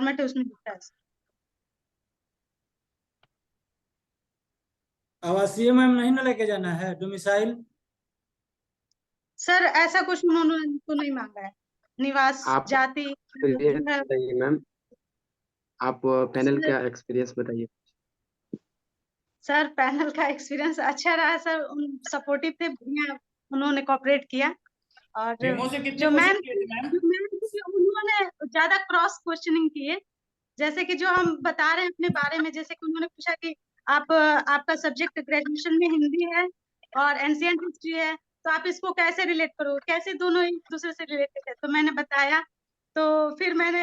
Format उसमें दिखता है। आवासीय मैम नहीं ना लेके जाना है, डोमिसाइल? सर ऐसा कुछ उन्होंने तो नहीं मांगा है, निवास आप जाति एक्सपीरियंस बताइए मैम, आप पैनल सर, का एक्सपीरियंस बताइए। सर पैनल का एक्सपीरियंस अच्छा रहा सर, सपोर्टिव थे, बढ़िया उन्होंने कोऑपरेट किया। और डेमो से कितने जो मैम क्वेश्चन किए थे मैम? उन्होंने ज्यादा क्रॉस क्वेश्चनिंग किए, जैसे कि जो हम बता रहे हैं अपने बारे में, जैसे कि उन्होंने पूछा कि आपका सब्जेक्ट ग्रेजुएशन में हिंदी है और एंशिएंट हिस्ट्री है, तो आप इसको कैसे रिलेट करोगे, कैसे दोनों एक दूसरे से रिलेटेड है। तो मैंने बताया, तो फिर मैंने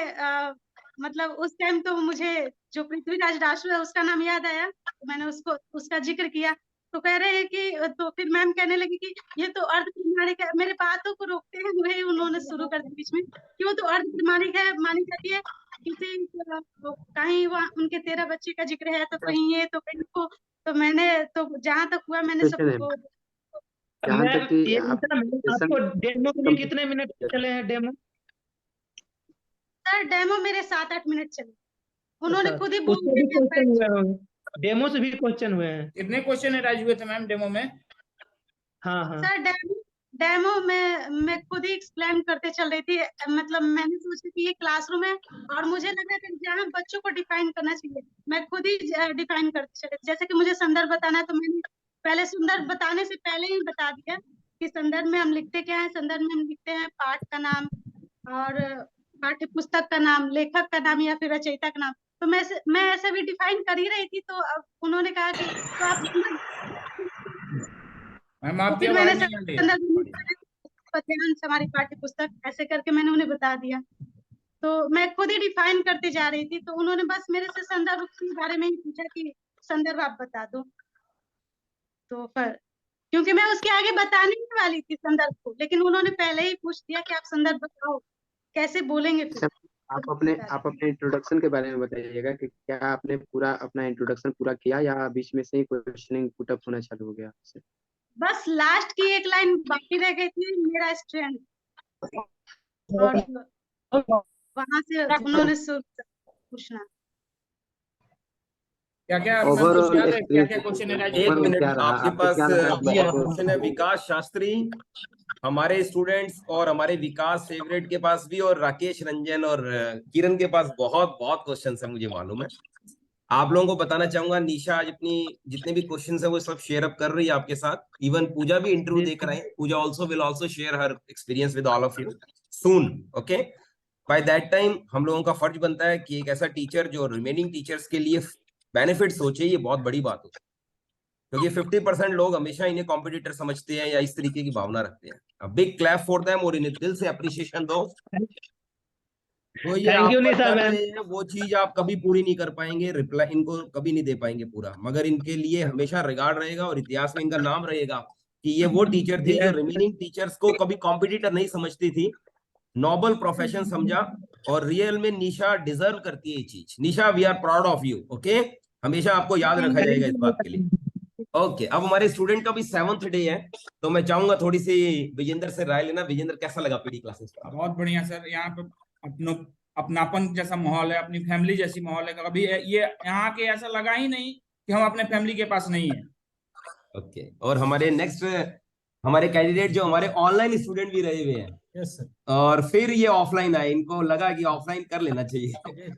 मतलब उस टाइम तो मुझे जो पृथ्वीराज रासू है उसका नाम याद आया, तो मैंने उसका जिक्र किया। तो कह रहे हैं कि, तो फिर मैम कहने लगी कि ये तो अर्धप्रमाणिक है। मेरे बातों को रोकते हैं वही उन्होंने शुरू कर दी बीच में कि वो तो अर्धप्रमाणिक है, मानी जाती है किसी कहीं वहाँ उनके 13 बच्चे का जिक्र है, तो कहीं ये तो कहीं को। तो मैंने तो जहां तक हुआ मैंने सबको, जहाँ तक कि ये आप आपको डेमो में कितने मिनट चले हैं डेमो? सर डेमो मेरे 7-8 मिनट चले, उन्होंने खुद ही बोल उससे भी दिया क्वेश्चन हुए होंगे, डेमो से भी क्वेश्चन हुए हैं। कितने क्वेश्चन राइज हुए थे मैम डेमो में? हाँ हाँ। सर डेमो में मैं खुद ही एक्सप्लेन करते चल रही थी, मतलब मैंने सोचा कि ये क्लासरूम है और मुझे लगा कि जहाँ बच्चों को डिफाइन करना चाहिए मैं खुद ही डिफाइन करते चले। जैसे कि मुझे संदर्भ बताना है, तो मैंने पहले संदर्भ बताने से पहले ही बता दिया कि संदर्भ में हम लिखते क्या है। संदर्भ में हम लिखते हैं पाठ का नाम और पाठ्य पुस्तक का नाम, लेखक का नाम या फिर रचयिता का नाम। तो मैं ऐसा भी डिफाइन कर ही रही थी, तो अब उन्होंने कहा कि तो आप मैम तो आपकी फिर मैंने आवाज नहीं आ रही है। संदर्भ पद्यांश हमारी पाठ्य पुस्तक ऐसे करके मैंने उन्हें बता दिया। तो मैं खुद ही डिफाइन करती जा रही थी, तो उन्होंने बस मेरे से संदर्भ के बारे में ही पूछा कि संदर्भ आप बता दो। तो फिर क्योंकि मैं उसके आगे बताने ही वाली थी संदर्भ को, लेकिन उन्होंने पहले ही पूछ दिया कि आप संदर्भ बताओ, कैसे बोलेंगे फिर। आप अपने इंट्रोडक्शन के बारे में बताइएगा कि क्या आपने पूरा अपना इंट्रोडक्शन पूरा किया या बीच में से ही क्वेश्चनिंग पुटअप होना चालू हो गया आपसे? बस लास्ट की एक लाइन बाकी रह गई थी, मेरा स्ट्रेंथ, और वहां से उन्होंने पूछना क्या क्या ओवरऑल याद है, क्या क्या एक्सपीरियंस क्वेश्चन है? एक मिनट, क्या रहा आपके आपको, पास क्या लगा क्वेश्चन है विकास शास्त्री, हमारे स्टूडेंट्स और हमारे विकास फेवरेट के पास भी, और राकेश रंजन और किरण के पास बहुत बहुत क्वेश्चन है, मुझे मालूम है। आप लोगों को बताना चाहूंगा, निशा आज अपनी जितने भी क्वेश्चन है वो सब शेयर अप कर रही है आपके साथ। इवन पूजा भी इंटरव्यू देकर आई। Puja will also share her experience with all of you soon. Okay, by that time हम लोगों का फर्ज बनता है कि एक ऐसा टीचर जो रिमेनिंग टीचर्स के लिए बेनिफिट सोचे, ये बहुत बड़ी बात होती है, क्योंकि 50% लोग हमेशा इन्हें कॉम्पिटिटर समझते हैं या इस तरीके की भावना रखते हैं। बिग क्लैप फॉर देम, और इन्हें दिल से अप्रिशिएशन दो। तो ये थैंक यू आप निशा कर मैम। रहे हैं वो चीज आप कभी पूरी नहीं कर पाएंगे, रिप्लाई इनको कभी नहीं दे पाएंगे पूरा, मगर इनके लिए हमेशा रिगार्ड रहेगा और इतिहास में इनका नाम रहेगा कि ये वो टीचर थी जो रिमेनिंग टीचर्स को कभी कॉम्पिटिटर नहीं समझती थी, नोबल प्रोफेशन समझा। और रियल में निशा डिजर्व करती है ये चीज। Nisha, we are proud of you. Okay, हमेशा आपको याद रखा जाएगा इस बात के लिए। ओके, अब हमारे स्टूडेंट का भी 7th डे है, तो मैं चाहूंगा थोड़ी सी विजेंद्र से राय लेना। विजेंद्र, कैसा लगा पीडी क्लासेस? बहुत बढ़िया सर, यहाँ पे अपनापन जैसा माहौल है, अपनी फैमिली जैसी माहौल है। कभी ये यहाँ के ऐसा लगा ही नहीं कि हम अपने फैमिली के पास नहीं है। ओके, और हमारे नेक्स्ट हमारे कैंडिडेट जो हमारे ऑनलाइन स्टूडेंट भी रहे हुए हैं, यस सर। और फिर ये ऑफलाइन आए, इनको लगा कि ऑफलाइन कर लेना चाहिए।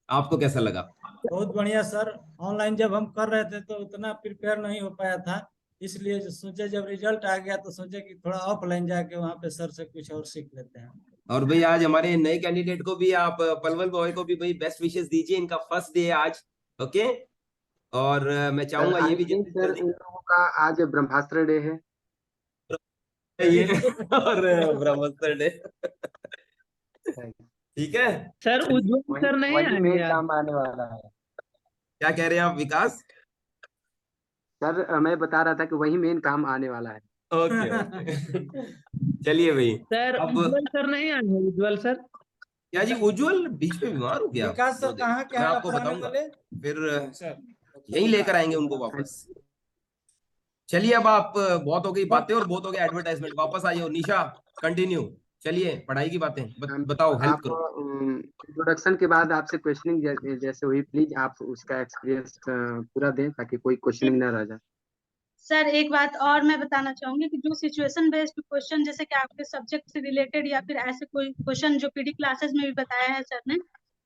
आपको कैसा लगा? बहुत बढ़िया सर। ऑनलाइन जब हम कर रहे थे तो उतना प्रिपेयर नहीं हो पाया था, इसलिए सोचे जब रिजल्ट आ गया तो सोचे कि थोड़ा ऑफलाइन जाके वहाँ पे सर से कुछ और सीख लेते हैं। और भाई आज हमारे नए कैंडिडेट को भी आप, पलवल बॉय को भी भाई बेस्ट विशेस दीजिए, इनका फर्स्ट डे है आज। ओके, और मैं चाहूंगा ये भी जल्दी सर इन लोगों का आज ब्रह्मास्त्र डे है। ये और ब्रह्मास्त्र डे। ठीक है सर उज्जवल सर नहीं वही आएंगे मेन आज? काम आने वाला है। क्या कह रहे हैं आप विकास? सर मैं बता रहा था कि वही मेन काम आने वाला है। ओके ओके, चलिए भाई। सर अब उज्जवल सर नहीं आएंगे? उज्जवल सर क्या जी, उज्जवल बीच में बीमार हो गया? विकास सर कहाँ के मैं हैं आपको आप आने बताऊंगा, वाले? फिर सर यहीं लेकर आएंगे उनको वापस। चलिए, अब आप बहुत हो गई बातें और बहुत हो गया एडवर्टाइजमेंट, वापस आइए। निशा, कंटिन्यू। चलिए पढ़ाई की बातें मैम, बताओ, हेल्प आप करो। इंट्रोडक्शन के बाद आपसे क्वेश्चनिंग जैसे हुई, प्लीज आप उसका एक्सपीरियंस पूरा दें ताकि कोई क्वेश्चनिंग ना रह जाए। सर एक बात और मैं बताना चाहूंगी कि जो सिचुएशन बेस्ड क्वेश्चन जैसे कि आपके सब्जेक्ट से रिलेटेड या फिर ऐसे कोई क्वेश्चन जो पीडी क्लासेस में भी बताया है सर ने,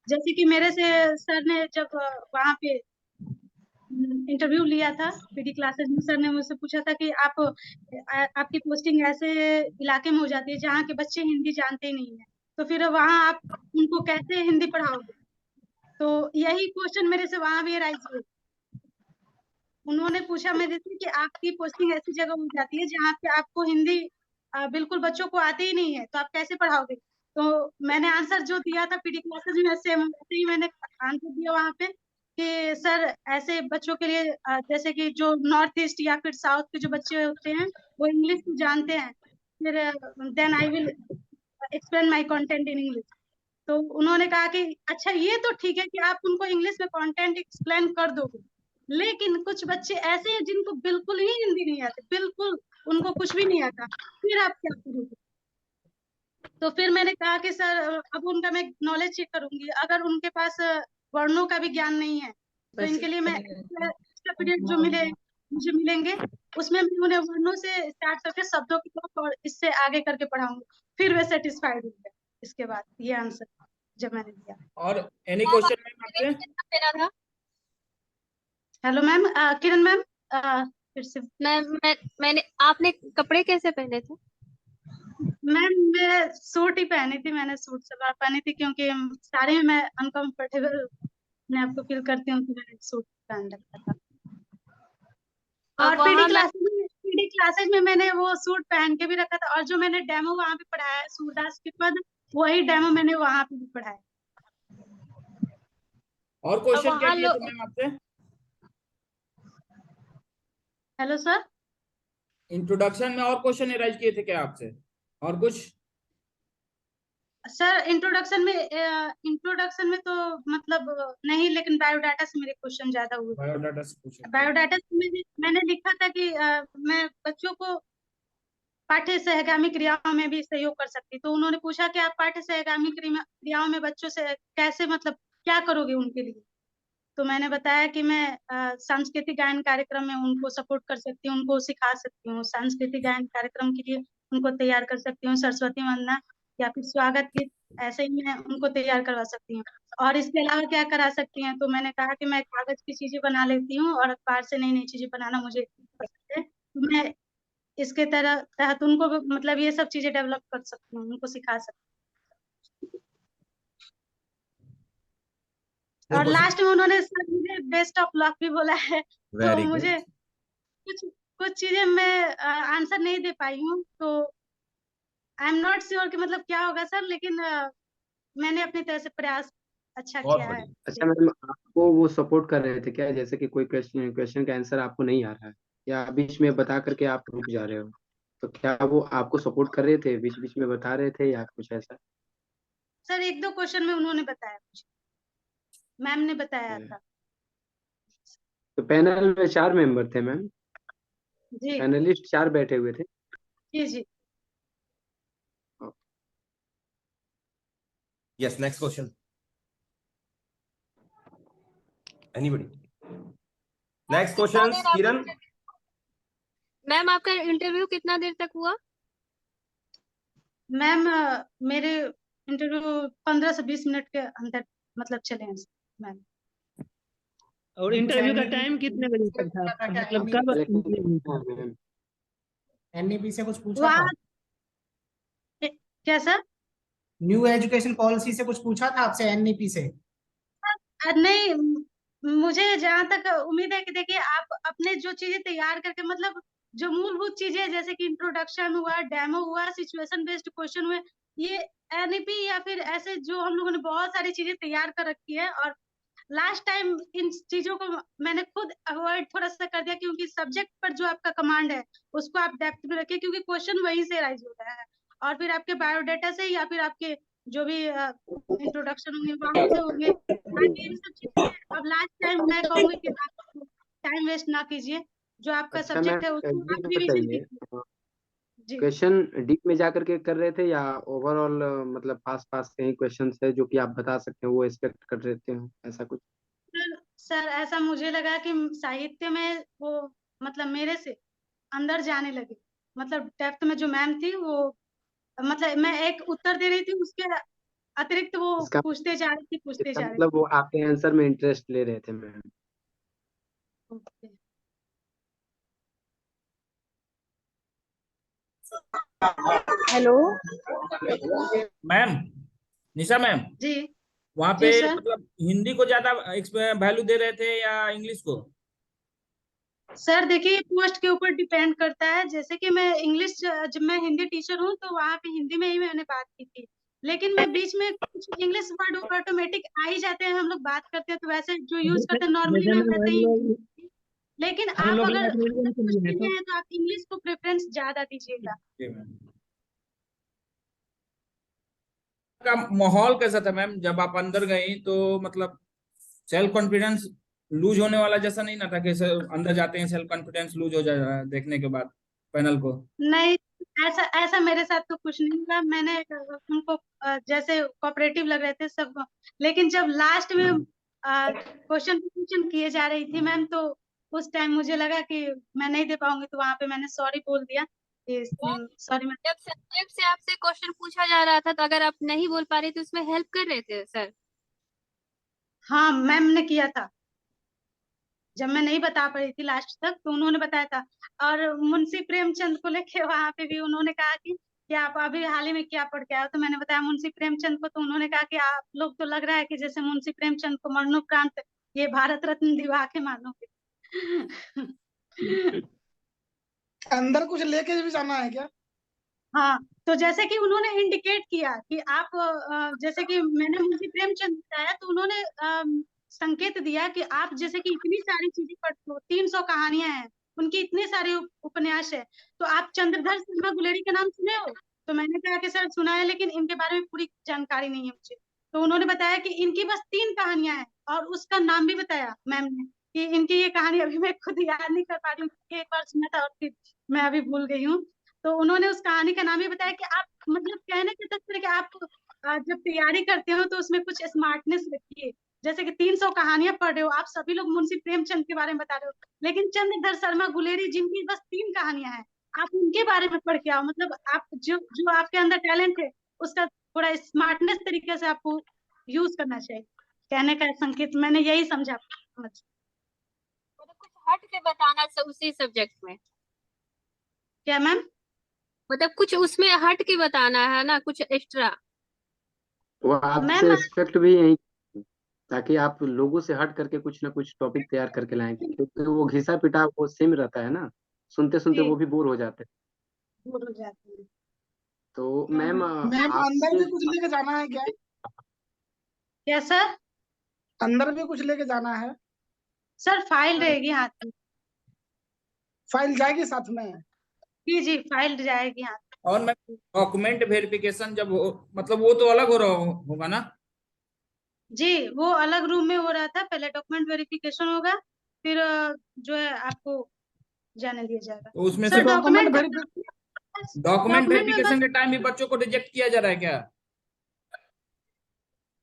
जैसे कि मेरे से सर ने जब वहाँ पे इंटरव्यू लिया था पीडी क्लासेस में, सर ने मुझसे पूछा था कि आपकी पोस्टिंग ऐसे इलाके में हो जाती है जहाँ के बच्चे हिंदी जानते ही नहीं है, तो फिर वहाँ आप उनको कैसे हिंदी पढ़ाओगे। तो यही क्वेश्चन मेरे से वहां भी राइज हुए। उन्होंने पूछा मेरे से कि आपकी पोस्टिंग ऐसी जगह हो जाती है जहाँ पे आपको हिंदी बिल्कुल बच्चों को आती ही नहीं है, तो आप कैसे पढ़ाओगे। तो मैंने आंसर जो दिया था पीडी क्लासेस में सेम वैसे ही मैंने आंसर दिया वहाँ पे कि सर ऐसे बच्चों के लिए जैसे कि जो नॉर्थ ईस्ट या फिर साउथ के जो बच्चे होते हैं वो इंग्लिश को जानते हैं, फिर then I will explain my content in English. तो उन्होंने कहा कि अच्छा ये तो ठीक है कि आप उनको इंग्लिश में कंटेंट एक्सप्लेन कर दोगे, लेकिन कुछ बच्चे ऐसे हैं जिनको बिल्कुल ही हिंदी नहीं आती, बिल्कुल उनको कुछ भी नहीं आता, फिर आप क्या करोगे। तो फिर मैंने कहा कि सर अब उनका मैं नॉलेज चेक करूंगी, अगर उनके पास वर्णों का भी ज्ञान नहीं है तो इनके लिए मैं एक्स्ट्रा पीरियड जो मुझे मिलेंगे उसमें मैं उन्हें वर्णों से स्टार्ट करके शब्दों की तरफ और इससे आगे करके पढ़ाऊंगी, फिर वे सेटिस्फाइड होंगे। इसके बाद ये आंसर जब मैंने दिया। और एनी क्वेश्चन मैम आपसे? पहना था हेलो मैम, किरण मैम, फिर से मैंने आपने कपड़े कैसे पहने थे? मैम मैं सूट ही पहनी थी, मैंने सूट सलवार पहनी थी क्योंकि साड़ी में मैं अनकंफर्टेबल अपने आप को फील करती हूँ, तो मैंने सूट पहन रखा था। और अब वहाँ पीडी क्लासेज में मैंने वो सूट पहन के भी रखा था, और जो मैंने डेमो वहाँ पे पढ़ाया है सूरदास के पद, वही डेमो मैंने वहाँ पे भी पढ़ाया। और क्वेश्चन क्या वहाँ किए थे मैम आपसे? हेलो सर, इंट्रोडक्शन में और क्वेश्चन राइज किए थे क्या आपसे, और कुछ? सर इंट्रोडक्शन में तो मतलब नहीं, लेकिन बायोडाटा से मेरे क्वेश्चन ज्यादा हुए। बायोडाटा से पूछे थे। बायोडाटा में मैंने लिखा था कि मैं बच्चों को पाठ्य सहगामी क्रियाओं में भी सहयोग कर सकती, तो उन्होंने पूछा कि आप पाठ्य सहगामी क्रियाओं में बच्चों से कैसे मतलब क्या करोगे उनके लिए। तो मैंने बताया कि मैं सांस्कृतिक गायन कार्यक्रम में उनको सपोर्ट कर सकती हूँ, उनको सिखा सकती हूँ, सांस्कृतिक गायन कार्यक्रम के लिए उनको तैयार कर सकती हूँ, सरस्वती वंदना या फिर स्वागत गीत ऐसे ही मैं उनको तैयार करवा सकती हूँ। और इसके अलावा क्या करा सकती हैं, तो मैंने कहा कि मैं कागज की चीजें बना लेती हूँ और अखबार से नई नई चीजें बनाना मुझे पसंद है, तो मैं इसके तहत उनको मतलब ये सब चीजें डेवलप कर सकती हूँ, उनको सिखा सकती हूँ। और लास्ट में उन्होंने सर मुझे बेस्ट ऑफ लक भी बोला है, तो वेरी गुड। मुझे कुछ कुछ चीजें मैं आंसर नहीं दे पाई हूँ, तो आई एम नॉट श्योर कि मतलब क्या होगा सर, लेकिन मैंने अपनी तरह से प्रयास अच्छा बहुत किया है। बढ़िया। अच्छा मैम, आपको वो सपोर्ट कर रहे थे क्या, जैसे कि कोई क्वेश्चन का आंसर आपको नहीं आ रहा है या बीच में बता करके आप रुक जा रहे हो, तो क्या वो आपको सपोर्ट कर रहे थे, बीच बीच में बता रहे थे या कुछ ऐसा? सर एक दो क्वेश्चन में उन्होंने बताया मुझे, मैम ने बताया था। तो पैनल में 4 मेंबर थे मैम, जी पैनलिस्ट 4 बैठे हुए थे। जी जी। Yes, next question. Anybody? Next question, Kiran. Ma'am आपका इंटरव्यू कितना देर तक हुआ? मैम मेरे इंटरव्यू 15 से 20 मिनट के अंदर मतलब चले हैं मैम। और इंटरव्यू का टाइम कितने बजे तक था आपका? मतलब कब? एनईपी से कुछ पूछा वहाँ था? क्या सर? न्यू एजुकेशन पॉलिसी से कुछ पूछा था आपसे एनईपी से? नहीं, मुझे जहाँ तक उम्मीद है कि देखिए आप अपने जो चीजें तैयार करके मतलब जो मूलभूत चीजें जैसे कि इंट्रोडक्शन हुआ, डेमो हुआ, सिचुएशन बेस्ड क्वेश्चन हुए, ये एनईपी या फिर ऐसे जो हम लोगों ने बहुत सारी चीजें तैयार कर रखी है, और लास्ट टाइम इन चीजों को मैंने खुद अवॉइड थोड़ा सा कर दिया क्योंकि सब्जेक्ट पर जो आपका कमांड है उसको आप डेप्थ में रखिए, क्योंकि क्वेश्चन वहीं से राइज होता है और फिर आपके बायोडाटा से या फिर आपके जो भी इंट्रोडक्शन होंगे वहां से होंगे। बाकी इन सब चीजें अब लास्ट टाइम मैं कहूंगी कि आप टाइम वेस्ट ना कीजिए, जो आपका अच्छा सब्जेक्ट है मैम, उसको ये आप रिविजन बताइए, कीजिए। जी क्वेश्चन डीप में जा करके कर रहे थे या ओवरऑल मतलब पास पास के ही क्वेश्चन है जो कि आप बता सकते हैं वो एक्सपेक्ट कर रहे थे ऐसा कुछ? सर ऐसा मुझे लगा कि साहित्य में वो मतलब मेरे से अंदर जाने लगे, मतलब डेप्थ में जो मैम थी वो, मतलब मैं एक उत्तर दे रही थी, उसके अतिरिक्त वो इसका पूछते जा रही थी, पूछते इसका जा रही मतलब वो आपके आंसर में इंटरेस्ट ले रहे थे मैम। थी। हेलो। मैम, निशा मैम, जी वहां पे जी सर। मतलब हिंदी को ज्यादा वैल्यू दे रहे थे या इंग्लिश को? सर देखिए पोस्ट के ऊपर डिपेंड करता है, जैसे कि मैं इंग्लिश, जब मैं हिंदी टीचर हूँ तो वहाँ पे हिंदी में ही मैंने बात की थी, लेकिन मैं बीच में कुछ इंग्लिश वर्ड ऑटोमेटिक आ ही जाते हैं, हम लोग बात करते हैं तो वैसे जो यूज करते हैं नॉर्मली जैसे मैं मैम वैसे हम ही, लोग लेकिन हम आप लोग अगर लाइब्रेरियन के कुछ लिए हैं चीजें तो हैं तो आप इंग्लिश को प्रेफरेंस ज्यादा दीजिएगा। जी मैम। का माहौल कैसा था मैम जब आप अंदर गई, तो मतलब सेल्फ कॉन्फिडेंस लूज होने वाला जैसा नहीं ना था कि अंदर जाते हैं सेल्फ कॉन्फिडेंस लूज हो जाए देखने के बाद पैनल को? नहीं, ऐसा ऐसा मेरे साथ तो कुछ नहीं हुआ, मैंने उनको जैसे कोऑपरेटिव लग रहे थे सब, लेकिन जब लास्ट में क्वेश्चन किए जा रही थी मैम, तो उस टाइम मुझे लगा कि मैं नहीं दे पाऊंगी, तो वहां पे मैंने सॉरी बोल दिया कि सॉरी मैम। जब सब्जेक्ट से आपसे क्वेश्चन पूछा जा रहा था तो अगर आप नहीं बोल पा रहे थे उसमें हेल्प कर रहे थे सर? हाँ मैम ने किया था, जब मैं नहीं बता पाई थी लास्ट तक तो उन्होंने बताया था। और मुंशी प्रेमचंद को लेके वहां पे भी उन्होंने कहा कि आप अभी हाल ही में क्या पढ़ के आए हो, तो मैंने बताया मुंशी प्रेमचंद को, तो उन्होंने कहा कि आप लोग तो लग रहा है कि जैसे मुंशी प्रेमचंद को मरणोपरांत ये भारत रत्न दिवा के मानोगे। अंदर कुछ लेके भी जाना है क्या? हाँ, तो जैसे कि उन्होंने इंडिकेट किया कि आप जैसे कि मैंने मुंशी प्रेमचंद बताया तो उन्होंने संकेत दिया कि आप जैसे कि इतनी सारी चीजें पढ़ते हो, 300 कहानियां हैं उनकी, इतने सारे उपन्यास है, तो आप चंद्रधर शर्मा गुलेरी का नाम सुने हो? तो मैंने कहा कि सर सुना है, लेकिन इनके बारे में पूरी जानकारी नहीं है मुझे। तो उन्होंने बताया कि इनकी बस 3 कहानियां हैं, और उसका नाम भी बताया मैम ने कि इनकी ये कहानी, अभी मैं खुद याद नहीं कर पा रही हूँ, एक बार सुना था और फिर मैं अभी भूल गई हूँ। तो उन्होंने उस कहानी का नाम ही बताया कि आप मतलब कहने के तत्पर कि आप जब तैयारी करते हो तो उसमें कुछ स्मार्टनेस रखिए, जैसे कि 300 कहानियां पढ़ रहे हो, आप सभी लोग मुंशी प्रेमचंद के बारे में बता रहे हो, लेकिन चंद्रधर शर्मा गुलेरी जिनकी बस 3 कहानियां हैं, आप उनके बारे में पढ़ के आओ, मतलब आप जो जो आपके अंदर टैलेंट है उसका थोड़ा स्मार्टनेस तरीके से आपको यूज करना चाहिए, कहने का संकेत मैंने यही समझा। समझ मतलब कुछ हट के बताना उसी सब्जेक्ट में, क्या मैम? मतलब कुछ उसमें हट के बताना है ना, कुछ एक्स्ट्रा। वो आपसे मैम एक्सपेक्ट भी यही ताकि आप लोगों से हट करके कुछ ना कुछ टॉपिक तैयार करके लाएं, क्योंकि वो घिसा पिटा वो सेम रहता है ना, सुनते सुनते वो भी बोर हो जाते हैं। बोर हो जाती है। तो मैम मैम अंदर आपसे भी कुछ लेके जाना है क्या? क्या सर? अंदर भी कुछ लेके जाना है? सर फाइल रहेगी हाथ में। फाइल जाएगी साथ में? जी जी, फाइल जाएगी हाथ में। और मैं डॉक्यूमेंट वेरिफिकेशन जब हो, मतलब वो तो अलग हो रहा होगा ना? जी वो अलग रूम में हो रहा था, पहले डॉक्यूमेंट वेरिफिकेशन होगा, फिर जो है आपको जाने दिया जाएगा। तो उसमें तो से सर डॉक्यूमेंट डॉक्यूमेंट डॉक्यूमेंट में बस, वेरिफिकेशन के टाइम भी बच्चों को रिजेक्ट किया जा रहा है क्या?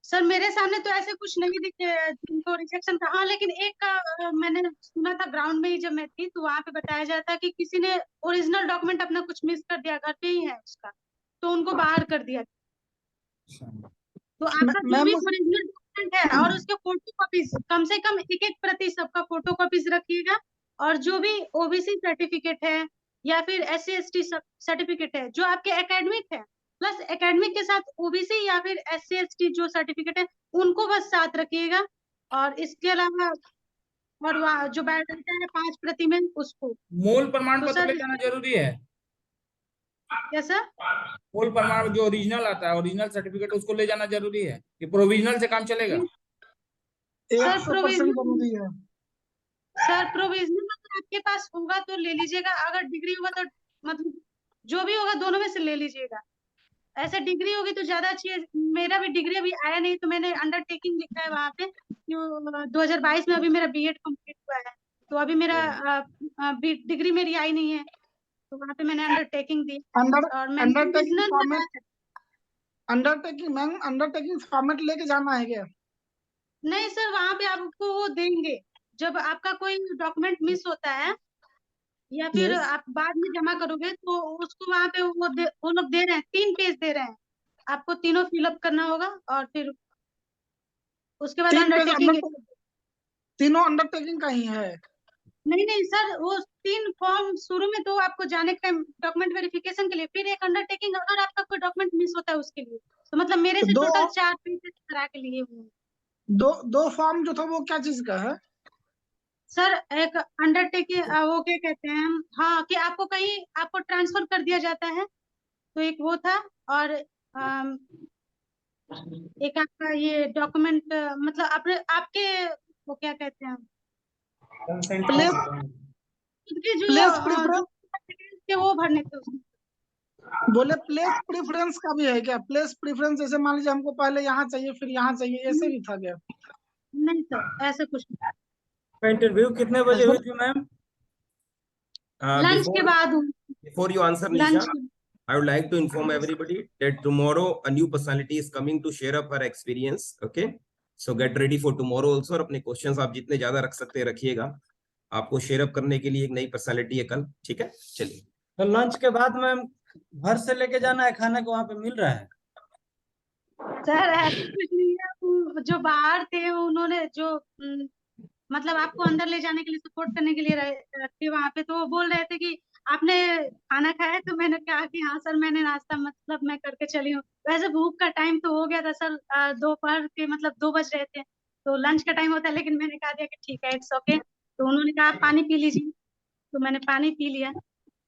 सर मेरे सामने तो ऐसे कुछ नहीं दिखे जिनको रिजेक्शन था, हाँ लेकिन एक का मैंने सुना था ग्राउंड में ही जब मैं थी, तो वहां पे बताया जाता कि किसी ने ओरिजिनल डॉक्यूमेंट अपना कुछ मिस कर दिया, घर पे ही है उसका, तो उनको बाहर कर दिया। तो आपका जो भी मैम ओरिजिनल डॉक्यूमेंट है और उसके फोटो कॉपीज, कम से कम एक एक प्रति सबका फोटो कॉपीज रखिएगा, और जो भी ओबीसी सर्टिफिकेट है या फिर SC ST सर्टिफिकेट है जो आपके एकेडमिक है, प्लस एकेडमिक के साथ ओबीसी या फिर SC ST जो सर्टिफिकेट है उनको बस साथ रखिएगा, और इसके अलावा और वहाँ जो बायोडाटा है 5 प्रति में उसको। मूल प्रमाण तो पत्र सर ले जाना जरूरी है? कैसा? मूल प्रमाण जो ओरिजिनल आता है, ओरिजिनल सर्टिफिकेट, उसको ले जाना जरूरी है कि प्रोविजनल से काम चलेगा? सर 100% जरूरी है। प्रोविजनल अगर आपके पास होगा तो ले लीजिएगा, अगर डिग्री होगा तो मतलब जो भी होगा दोनों में से ले लीजिएगा। ऐसे डिग्री होगी तो ज्यादा अच्छी है, मेरा भी डिग्री अभी आया नहीं, तो मैंने अंडरटेकिंग लिखा है वहां पे, 2022 में अभी मेरा B.Ed कंप्लीट हुआ है, तो अभी मेरा डिग्री मेरी आई नहीं है, तो वहाँ पे मैंने अंडरटेकिंग दी अंडर और मैंने अंडरटेकिंग ओरिजिनल फॉर्मेट लगाया। अंडरटेकिंग मैम अंडरटेकिंग फॉर्मेट लेके जाना है क्या? नहीं सर, वहाँ पे आपको वो देंगे, जब आपका कोई डॉक्यूमेंट मिस होता है या फिर यस। आप बाद में जमा करोगे तो उसको वहाँ पे वो लोग दे रहे हैं, 3 पेज दे रहे हैं, आपको तीनों फिलअप करना होगा और फिर उसके बाद 3 पेज अंडरटेकिंग। तीनों अंडरटेकिंग का ही है? नहीं नहीं सर, वो 3 फॉर्म शुरू में तो आपको जाने के टाइम डॉक्यूमेंट वेरिफिकेशन के लिए, फिर एक अंडरटेकिंग अगर आपका कोई डॉक्यूमेंट मिस होता है उसके लिए, तो मतलब मेरे तो से दो टोटल 4 पेज करा के लिए हुए। दो फॉर्म जो था वो क्या चीज का है? सर एक अंडरटेकिंग, वो क्या कहते हैं, हाँ कि आपको कहीं आपको ट्रांसफर कर दिया जाता है, तो एक वो था। और एक आपका ये डॉक्यूमेंट, मतलब आपके वो क्या कहते हैं, प्लेस खुद के जो प्लेस जो प्रेफरेंस थे वो भरने थे उसमें। बोले प्लेस प्रेफरेंस का भी है क्या? प्लेस प्रेफरेंस जैसे मान लीजिए हमको पहले यहाँ चाहिए फिर यहाँ चाहिए, ऐसे भी था क्या? नहीं सर, ऐसा कुछ नहीं। इंटरव्यू कितने बजे ऐसा हुई थी मैम? लंच के बाद Before you answer, lunch. Nisha, I would like to inform everybody that tomorrow a new personality is coming to share up her experience. Okay, so get ready for tomorrow also. और अपने questions आप जितने ज्यादा रख सकते हैं रखिएगा, आपको शेयर अप करने के लिए एक नई पर्सनालिटी है कल। ठीक है, चलिए। तो लंच के बाद मैम घर से लेके जाना है, खाना को वहाँ पे मिल रहा है? सर ऐसा कुछ नहीं है, जो बाहर थे उन्होंने जो मतलब आपको अंदर ले जाने के लिए, सपोर्ट करने के लिए रखे वहां पे, तो वो बोल रहे थे कि आपने खाना खाया है? तो मैंने कहा कि हाँ सर, मैंने नाश्ता मतलब मैं करके चली हूँ। वैसे भूख का टाइम तो हो गया था सर, दोपहर के मतलब 2 बज रहे थे, तो लंच का टाइम होता है, लेकिन मैंने कहा दिया कि ठीक है, इट्स ओके। तो उन्होंने कहा आप पानी पी लीजिए, तो मैंने पानी पी लिया।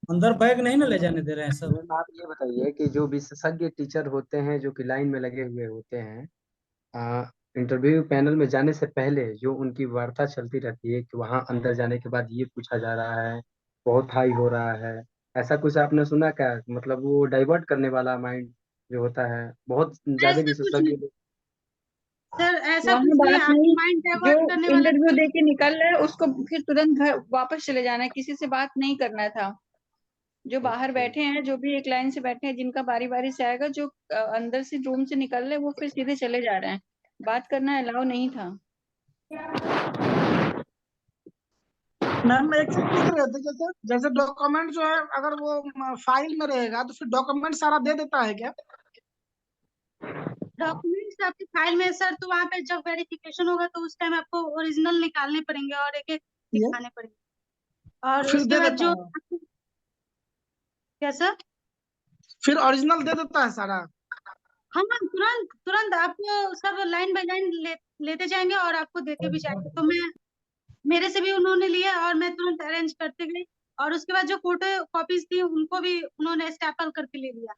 अंदर बैग नहीं ना ले जाने दे रहे हैं सब? मैम आप ये बताइए कि जो विशेषज्ञ टीचर होते हैं जो कि लाइन में लगे हुए होते हैं, इंटरव्यू पैनल में जाने से पहले जो उनकी वार्ता चलती रहती है कि वहां अंदर जाने के बाद ये पूछा जा रहा है, बहुत हाई हो रहा है, ऐसा कुछ आपने सुना क्या? मतलब वो डाइवर्ट करने वाला माइंड जो होता है, बहुत ज्यादा ऐसा कुछ विशेषज्ञ नहीं सर, ऐसा वहाँ कुछ नहीं है, बात आपकी नहीं, माइंड जो डाइवर्ट करने वाला इंटरव्यू कोई। दे के निकल रहा है उसको फिर तुरंत घर वापस चले जाना है, किसी से बात नहीं करना था। जो बाहर बैठे हैं, जो भी एक लाइन से बैठे हैं, जिनका बारी बारी से आएगा, जो अंदर से रूम से निकल रहे हैं वो फिर सीधे चले जा रहे हैं, बात करना अलाउ नहीं था। मैम एक चीज पूछ रहे थे, जैसे जैसे डॉक्यूमेंट जो है अगर वो फाइल में रहेगा तो फिर डॉक्यूमेंट सारा दे देता है क्या? डॉक्यूमेंट्स आपकी फाइल में सर, तो वहाँ पे जब वेरिफिकेशन होगा तो उस टाइम आपको ओरिजिनल निकालने पड़ेंगे और एक एक ये दिखाने पड़ेंगे। और फिर उसके दे बाद देता जो है? क्या सर? फिर ओरिजिनल दे देता है सारा? हाँ हाँ, तुरंत तुरंत आपको सब लाइन बाय लाइन लेते जाएंगे और आपको देते भी जाएंगे। तो मेरे से भी उन्होंने लिया और मैं तुरंत अरेंज करते गई, और उसके बाद जो फोटो कॉपीज थी उनको भी उन्होंने स्टैपल करके ले लिया।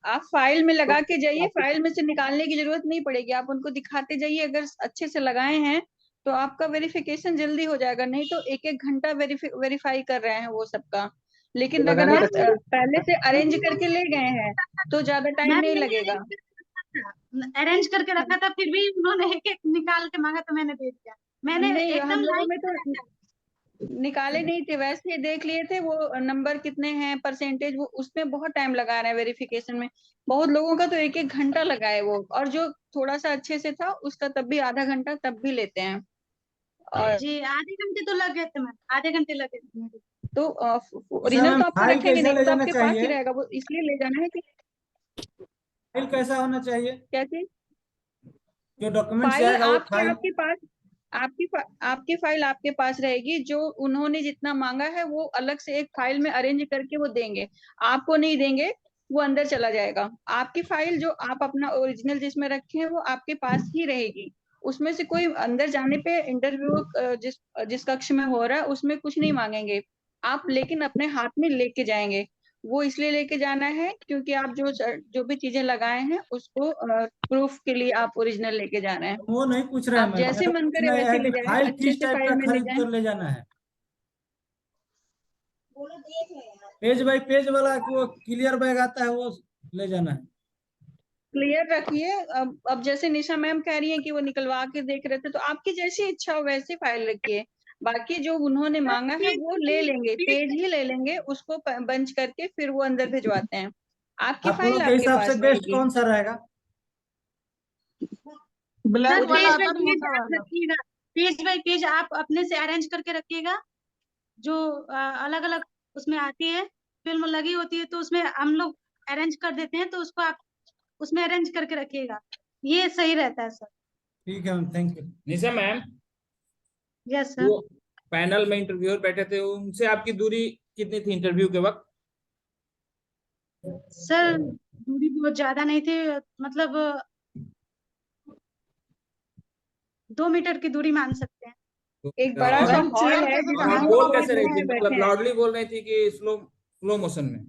आप फाइल में तो लगा के जाइए, आपके फाइल में से निकालने की जरूरत नहीं पड़ेगी, आप उनको दिखाते जाइए। अगर अच्छे से लगाए हैं तो आपका वेरिफिकेशन जल्दी हो जाएगा, नहीं तो एक एक घंटा वेरीफाई कर रहे हैं वो सबका। लेकिन अगर लगाने आप का तरीका पहले से अरेंज करके ले गए हैं तो ज्यादा टाइम मैम नहीं मैंने लगेगा। अरेंज करके रखा था, फिर भी उन्होंने एक एक निकाल के मांगा तो मैंने दे दिया। मैंने नहीं, हम एकदम लोगों लाइन में तो निकाले नहीं थे, वैसे ही देख लिए थे वो नंबर कितने हैं, परसेंटेज, वो उसमें बहुत टाइम लगा रहे हैं वेरिफिकेशन में। बहुत लोगों का तो एक एक घंटा लगा है वो, और जो थोड़ा सा अच्छे से था उसका तब भी आधा घंटा तब भी लेते हैं। और जी, आधे घंटे तो लग गए थे मैम, आधे घंटे लगे थे मेरे। तो अच्छा ओरिजिनल मैम, तो आपका फाइल रखेंगे कैसा नहीं, वो ले तो जाना आपके पास ही चाहिए? रहेगा, वो इसलिए ले जाना है कि फाइल कैसा होना चाहिए? क्या चीज। जो डॉक्यूमेंट फाइल जाएगा वो आपके फाइल? आपके पास, आपकी फाइल आपके पास रहेगी। जो उन्होंने जितना मांगा है वो अलग से एक फाइल में अरेंज करके वो देंगे, आपको नहीं देंगे, वो अंदर चला जाएगा। आपकी फाइल जो आप अपना ओरिजिनल जिसमें रखे हैं वो आपके पास ही रहेगी। उसमें से कोई अंदर जाने पे इंटरव्यू जिस जिस कक्ष में हो रहा है उसमें कुछ नहीं मांगेंगे आप, लेकिन अपने हाथ में लेके जाएंगे। वो इसलिए लेके जाना है क्योंकि आप जो भी चीजें लगाए हैं उसको प्रूफ के लिए आप ओरिजिनल लेके जा रहे हैं। वो नहीं पूछ रहे हैं आप मैम, जैसे मेरा मन करे पूछना यह वैसे है ले कि जाएं, फाइल अच्छे किस से टाइप का फाइल में ले खरीद जाएं। कर ले जाना है? पेज बाय पेज वाला कि वो क्लियर बैग आता है वो ले जाना है? क्लियर रखिए। अब जैसे निशा मैम कह रही हैं कि वो निकलवा के देख रहे थे, तो आपकी जैसी इच्छा हो वैसी फाइल रखिए। बाकी जो उन्होंने मांगा है वो ले लेंगे, पेज ही ले लेंगे, उसको बंच करके फिर वो अंदर भिजवाते हैं। आपकी आप फाइल लोगों के आपके हिसाब से पास बेस्ट रहेगी। कौन सा रहेगा? ब्लैक सर वाला पेज आता बाय है पेज मोटा आप वाला। रखिएगा, पेज बाय पेज आप अपने से अरेंज करके रखिएगा। जो अलग अलग उसमें आती है, फिल्म लगी होती है, तो उसमें हम लोग अरेंज कर देते हैं, तो उसको आप उसमें अरेंज करके रखिएगा, ये सही रहता है सर। ठीक है ma'am, thank you. Nisha ma'am, yes sir. वो पैनल में इंटरव्यूअर बैठे थे, उनसे आपकी दूरी कितनी थी इंटरव्यू के वक्त? सर दूरी बहुत ज्यादा नहीं थी, मतलब 2 मीटर की दूरी मान सकते हैं। एक बड़ा और सा मैम हॉल चेयर है कैसे और जिसमें आप कहाँ बोल पर कैसे रही थी? लोग मतलब बैठे हैं। लाउडली बोल रही थी कि स्लो मोशन में?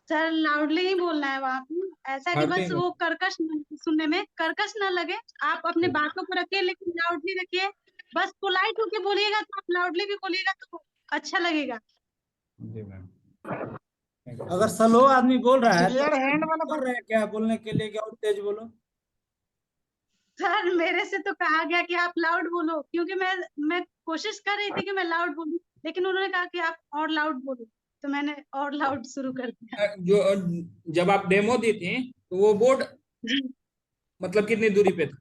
सर लाउडली ही बोलना है वहाँ पे, ऐसा कि Loudly बस ही वो कर्कश सुनने में कर्कश ना लगे। आप अपने बातों को रखिए, लेकिन लाउडली रखिए। बस पोलाइट होके बोलिएगा, तो आप लाउडली भी बोलिएगा तो अच्छा लगेगा। जी मैम। अगर स्लो आदमी बोल रहा है तो चेयर हैंड वाला कर रहे हैं क्या बोलने के लिए कि और तेज बोलो? सर मेरे से तो कहा गया कि आप लाउड बोलो, क्योंकि मैं कोशिश कर रही थी कि मैं लाउड बोलूं, लेकिन उन्होंने कहा कि आप और लाउड बोलो, तो मैंने और लाउड शुरू कर दिया। जो जब आप डेमो दी थी तो वो बोर्ड जी मतलब कितनी दूरी पे था?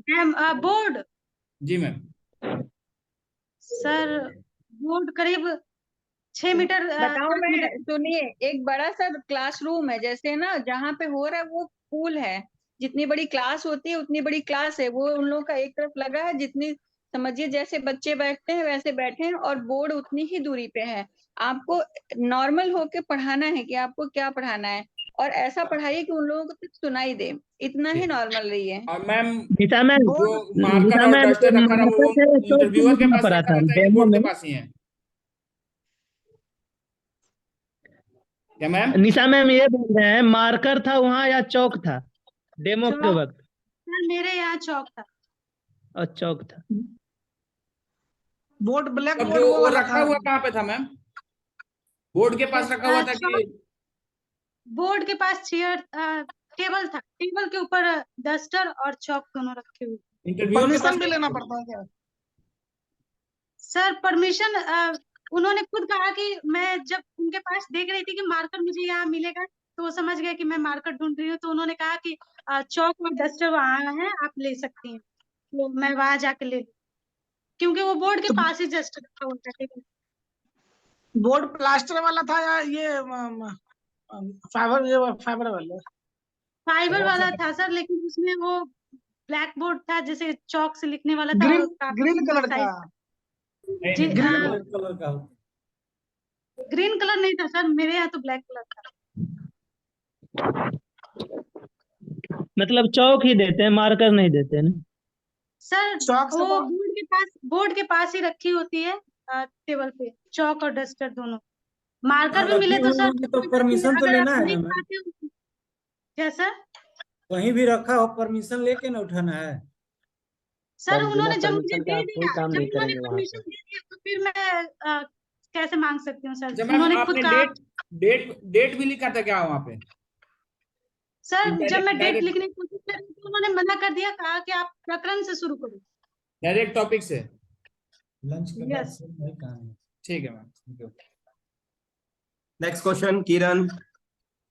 मैम, बोर्ड जी मैम। सर बोर्ड करीब 6 मीटर बताओ 7 मैं, मीटर। सुनिए, एक बड़ा सा क्लासरूम है, जैसे ना जहाँ पे हो रहा है वो स्कूल है, जितनी बड़ी क्लास होती है उतनी बड़ी क्लास है, वो उन लोगों का एक तरफ लगा है, जितनी समझिए जैसे बच्चे बैठते हैं वैसे बैठे हैं, और बोर्ड उतनी ही दूरी पे है। आपको नॉर्मल होके पढ़ाना है कि आपको क्या पढ़ाना है, और ऐसा पढ़ाइए कि उन लोगों को सिर्फ सुनाई दे, इतना ही नॉर्मल रहिए। और मैम निशा मैम, जो बोर्ड मार्कर निशा और मैम डस्टर रखा रहा वो मार्कर से चौक से इंटरव्यूअर के लिखना पास पड़ा रखा था रहता है कि डेमो बोर्ड के में। पास ही है? क्या मैम? निशा मैम ये बोल रहे हैं मार्कर था वहाँ या चौक था डेमो के चौक वक्त? सर, मेरे यहाँ चौक था। और चौक था। बोर्ड ब्लैक तब बोर्ड जो वो वो वाला रखा था। हुआ कहाँ पे था मैम? बोर्ड के पास रखा हुआ था कि? बोर्ड के पास चेयर टेबल था, टेबल के ऊपर डस्टर और चौक दोनों रखे हुए। इंटरव्यूअर के पास परमिशन भी नहीं लेना था? पड़ता है क्या? सर परमिशन उन्होंने खुद कहा कि मैं जब उनके पास देख रही थी कि मार्कर मुझे यहाँ मिलेगा, तो वो समझ गए कि मैं मार्कर ढूंढ रही हूँ, तो उन्होंने कहा कि चौक और डस्टर वहाँ है, आप ले सकती हैं। तो मैं वहां जाके ले ली, क्योंकि वो बोर्ड के तो पास ही जस्ट रखा हुआ था टेबल। बोर्ड प्लास्टर वाला था या ये फाइबर, ये फाइबर वाला? फाइबर वाला था सर, लेकिन उसमें वो ब्लैक बोर्ड था, जैसे चौक से लिखने वाला था, ग्रीन और काफी ग्रीन कलर का। साइज। नहीं जी नहीं ग्रीन मैम। ब्लैक कलर का होता ग्रीन कलर नहीं था सर, मेरे यहाँ तो ब्लैक कलर था। मतलब चौक ही देते हैं, मार्कर नहीं देते ना? सर चौक से वो वो बोर्ड के पास ही रखी होती है टेबल पे, चौक और डस्टर दोनों। मार्कर हाँ, भी मिले रखी तो हुई सर होगी तो कोई बात नहीं, परमिशन तो अगर आप लेना है नहीं ना मैम? पाते हो। क्या सर? कहीं भी रखा हो परमिशन लेके ना उठाना है। सर सर बिना उन्होंने जब मुझे परमिशन के दे आप कोई दिया, काम जब नहीं उन्होंने करेंगे वहां परमिशन पे। दे दिया, तो फिर मैं कैसे मांग सकती हूँ सर? अच्छा मैम, उन्होंने खुद आपने कहा। डेट भी लिखा था क्या वहाँ पे? सर जब मैं डेट डायरेक्ट लिखने की कोशिश करी तो उन्होंने मना कर दिया, कहा कि आप प्रकरण से शुरू करो। डायरेक्ट टॉपिक से? लंच के बाद यस। से नहीं कहानी। ठीक है ma'am, thank you. Next question, Kiran,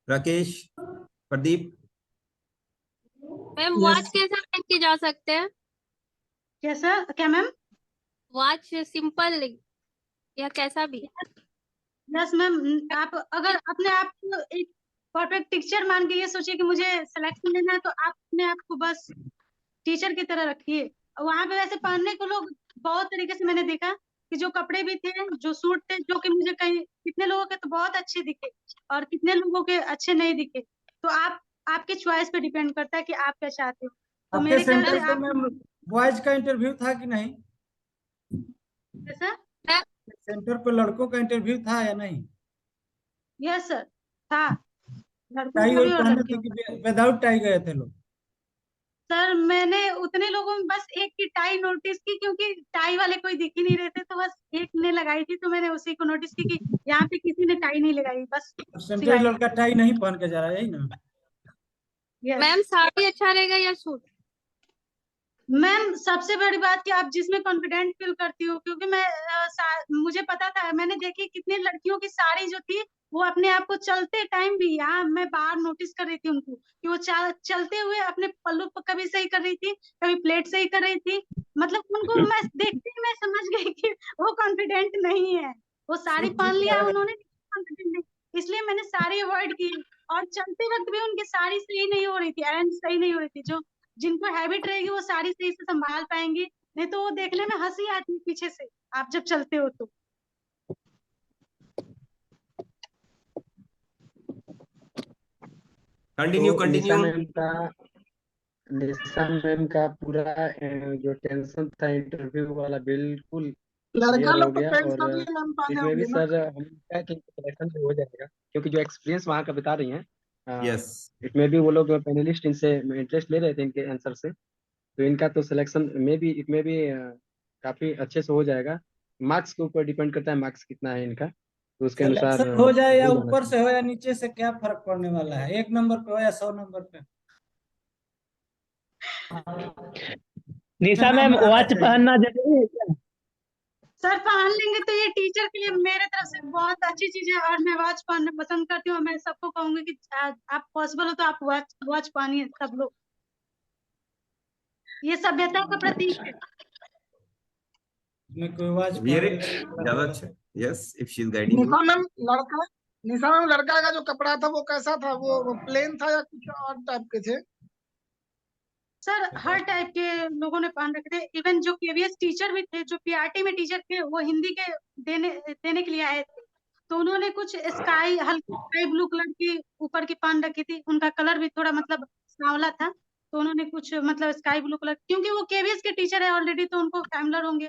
Rakesh, Pradeep. Ma'am yes. Watch कैसा पहन के जा सकते हैं? क्या सर? क्या मैम? वॉच सिंपल या कैसा भी? यस मैम, आप अगर अपने आप को एक परफेक्ट टीचर मान के ये सोचिए कि मुझे सिलेक्शन लेना है, तो आप अपने आप को बस टीचर की तरह रखिए। वहां पे वैसे पहनने को लोग बहुत तरीके से मैंने देखा, कि जो कपड़े भी थे, जो सूट थे, जो कि मुझे कहीं कितने लोगों के तो बहुत अच्छे दिखे और कितने लोगों के अच्छे नहीं दिखे। तो आप आपके चॉइस पे डिपेंड करता है कि आप क्या चाहते हो। तो आपके मेरे ख्याल सेंटर से पे आप मैम बॉयज का इंटरव्यू था कि नहीं? सर। सेंटर पे लड़कों का इंटरव्यू था या नहीं? यस सर, था, लड़कों टाई का वही भी और पहने थे लड़कियों का। कि विदाउट टाई गए थे लोग? सर मैंने उतने लोगों में बस एक की टाई नोटिस की, क्योंकि टाई वाले कोई दिख ही नहीं रहे थे, तो बस एक ने लगाई थी, तो मैंने उसी को नोटिस की कि यहाँ पे किसी ने टाई नहीं लगाई, बस परसेंटेज सिलाई। लड़का टाई नहीं पहन के जा रहा है, यही ना? यस मैम साड़ी अच्छा रहेगा या सूट? मैम सबसे बड़ी बात कि आप जिसमें कॉन्फिडेंट फील करती हो, क्योंकि मैं मुझे पता था, मैंने देखी कितनी लड़कियों की साड़ी जो थी वो अपने आप को चलते टाइम भी, यहाँ मैं बाहर नोटिस कर रही थी उनको कि वो चलते हुए अपने पल्लू पर कभी सही कर रही थी, कभी प्लेट सही कर रही थी। मतलब उनको मैं देखते ही मैं समझ गई कि वो कॉन्फिडेंट नहीं है। वो साड़ी पहन लिया उन्होंने, कॉन्फिडेंट नहीं, इसलिए मैंने साड़ी अवॉइड की। और चलते वक्त भी उनकी साड़ी सही नहीं हो रही थी, अरेंज सही नहीं हो रही थी। जो जिनको हैबिट रहेगी वो साड़ी सही से संभाल पाएंगी, नहीं तो वो देखने में हंसी आती है पीछे से आप जब चलते हो तो। कंटिन्यू तो कंटिन्यू। निशा मैम का पूरा जो टेंशन था इंटरव्यू वाला बिल्कुल लड़का क्लियर लोग हो तो गया। पेंट और कर लिए मैम पाने इसमें भी होंगे ना। सर हम क्या कि सिलेक्शन हो जाएगा, क्योंकि जो एक्सपीरियंस वहाँ का बता रही हैं, यस इसमें भी वो लोग पैनलिस्ट इनसे इंटरेस्ट ले रहे थे इनके आंसर से, तो इनका तो सिलेक्शन में भी इसमें भी काफी अच्छे से हो जाएगा। मार्क्स के ऊपर डिपेंड करता है, मार्क्स कितना है इनका, तो उसके अनुसार सिलेक्शन हो जाए या हो जाना ऊपर चाहिए। से हो या नीचे से क्या फर्क पड़ने वाला है, 1 नंबर पे हो या 100 नंबर पे। निशा मैम वॉच पहनना जरूरी है क्या? सर पहन लेंगे तो ये टीचर के लिए मेरे तरफ से बहुत अच्छी चीज है, और मैं वॉच पहनना पसंद करती हूँ। मैं सबको कहूंगी कि आप पॉसिबल हो तो आप वॉच पहनिए सब लोग, ये सभ्यता का प्रतीक है। में कोई वाच वियर इट ज्यादा अच्छा। Yes if she is guiding you. Nisha ma'am लड़का का जो कपड़ा था वो कैसा था? वो प्लेन था या कुछ और टाइप के थे? सर हर टाइप के लोगों ने पहन रखे थे, इवन जो केवीएस टीचर भी थे, जो पीआरटी में टीचर थे, वो हिंदी के देने के लिए आए थे, तो उन्होंने कुछ स्काई हल्की स्काई ब्लू कलर की ऊपर की पहन रखी थी। उनका कलर भी थोड़ा मतलब सांवला था, तो उन्होंने कुछ मतलब स्काई ब्लू कलर, क्योंकि वो केवीएस के टीचर है ऑलरेडी तो उनको फैमिलियर होंगे।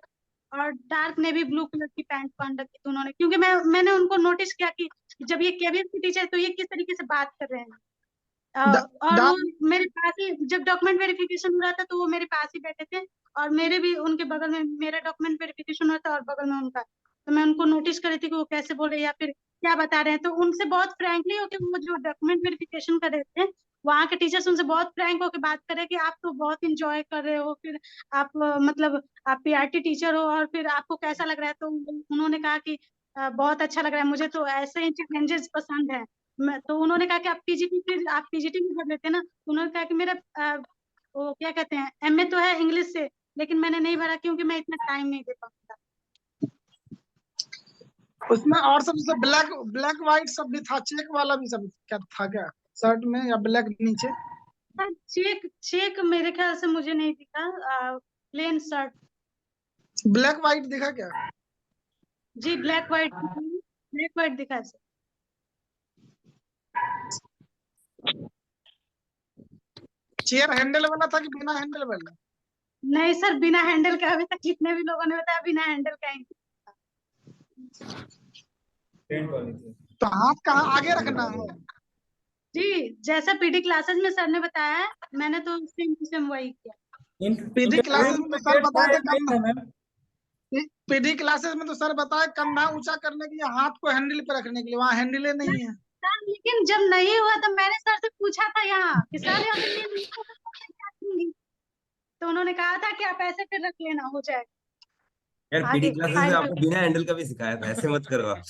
और डार्क नेवी ब्लू कलर की पैंट पहन रखी थी उन्होंने, क्योंकि मैंने उनको नोटिस किया कि जब ये केवीएस के टीचर तो ये किस तरीके से बात कर रहे हैं। और वो मेरे पास ही जब डॉक्यूमेंट वेरिफिकेशन हो रहा था तो वो मेरे पास ही बैठे थे, और मेरे भी उनके बगल में मेरा डॉक्यूमेंट वेरिफिकेशन हो रहा था और बगल में उनका, तो मैं उनको नोटिस कर रही थी कि वो कैसे बोल रहे हैं या फिर क्या बता रहे हैं। तो उनसे बहुत फ्रैंकली होकर वो जो डॉक्यूमेंट वेरिफिकेशन कर रहे थे, वहाँ के टीचर्स उनसे बहुत फ्रैंक होकर बात कर रहे हैं कि आप तो बहुत इंजॉय कर रहे हो, फिर आप मतलब आप पीआरटी टीचर हो और फिर आपको कैसा लग रहा है। तो उन्होंने कहा कि बहुत अच्छा लग रहा है मुझे, तो ऐसे ही चैलेंजेस पसंद है। तो उन्होंने कहा कि आप पीजीटी भी कर लेते ना, तो उन्होंने कहा कि मेरा वो क्या कहते हैं एमए तो है इंग्लिश से, लेकिन मैंने नहीं भरा क्योंकि मैं इतना टाइम नहीं दे पाऊंगा। उसमें और सब जैसे ब्लैक व्हाइट सब भी था, चेक वाला भी सब क्या था क्या शर्ट में, या ब्लैक नीचे? चेक मेरे ख्याल से मुझे नहीं दिखा, प्लेन शर्ट। ब्लैक व्हाइट दिखा क्या? जी ब्लैक व्हाइट दिखा सर। चेयर हैंडल वाला था कि बिना हैंडल वाला? नहीं सर बिना हैंडल का, अभी तक जितने भी लोगों ने बताया बिना हैंडल का ही। तो हाथ कहाँ आगे रखना है? जी जैसा पीडी क्लासेस में सर ने बताया है, मैंने तो सेम टू सेम वही किया। पीडी क्लासेस में तो सर बताए थे पीडी क्लासेस में तो सर बताए कंधा ऊंचा करने के लिए, हाथ को हैंडल पे रखने के लिए, वहाँ हैंडले नहीं है सर। लेकिन जब नहीं हुआ तो मैंने सर से पूछा था यहाँ कि सर अगर नहीं हुआ तो मैं क्या करूंगी? तो उन्होंने कहा था कि आप ऐसे फिर रख लेना, हो जाएगा। यार पीडी क्लासेस में आपको बिना हैंडल का भी सिखाया था, ऐसे मत करो आप।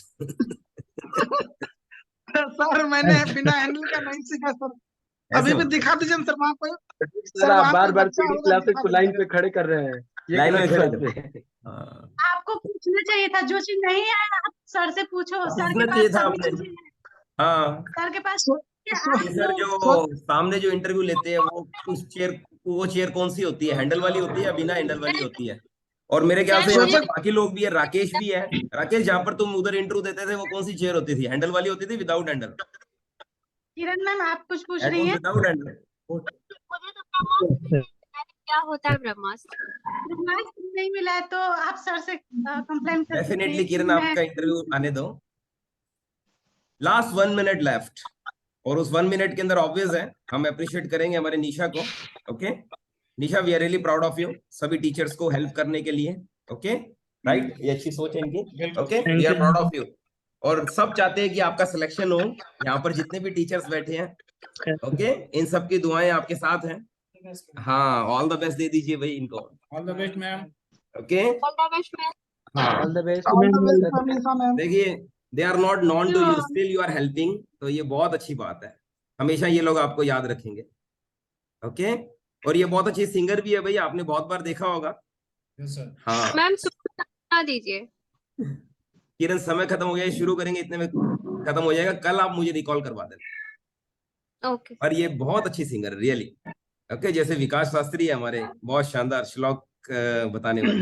सर मैंने बिना हैंडल का नहीं सीखा सर, अभी भी दिखा दीजिए सर वहाँ पे। सर आप बार-बार पीडी क्लासेस को लाइन पे खड़े कर रहे हैं, ये लाइन में गलत खड़े बात है। आपको पूछना चाहिए था, जो चीज नहीं है आप सर से पूछो, सर के पूछना पास चाहिए था सभी आपने। चीजें हैं, हाँ सर के पास। सर जो सामने जो इंटरव्यू लेते हैं वो चेयर कौन सी होती है, हैंडल वाली होती है या बिना हैंडल वाली होती है? और मेरे ख्याल से यहाँ पे बाकी लोग भी है, राकेश भी है। राकेश जहाँ पर तुम उधर इंटरव्यू देते थे वो कौन सी चेयर होती थी, हैंडल वाली होती थी विदाउट हैंडल? किरण मैम आप कुछ पूछ रही हैं? Without handle. मुझे तो ब्रह्मास्त्र क्या होता है ब्रह्मास्त्र? नहीं मिला है तो आप सर से कंप्लेन कर सकते हैं। डेफिनेटली किरण आपका इंटरव्यू आने दो। लास्ट 1 मिनट लेफ्ट, और उस 1 मिनट के अंदर ऑब्वियस है हम अप्रिशिएट करेंगे हमारे निशा को। Okay Nisha, we are really proud of you, सभी टीचर्स को हेल्प करने के लिए। ओके राइट, ये अच्छी सोच है इनकी। Okay we are proud of you, और सब चाहते हैं कि आपका सिलेक्शन हो। यहाँ पर जितने भी टीचर्स बैठे हैं, ओके इन सब की दुआएं आपके साथ हैं। हाँ ऑल द बेस्ट दे दीजिए भाई इनको। All the best ma'am. Okay all the best ma'am. हाँ all the best. All the best Amisha ma'am. देखिए they are not known to you, still you are helping, तो ये बहुत अच्छी बात है, हमेशा ये लोग आपको याद रखेंगे। ओके और ये बहुत अच्छी सिंगर भी है भाई, आपने बहुत बार देखा होगा। हाँ मैम सुना दीजिए। किरण समय खत्म हो गया, शुरू करेंगे इतने में खत्म हो जाएगा, कल आप मुझे रिकॉल करवा देना। ओके। और ये बहुत अच्छी सिंगर है रियली। ओके जैसे विकास शास्त्री है हमारे, बहुत शानदार श्लोक बताने वाले।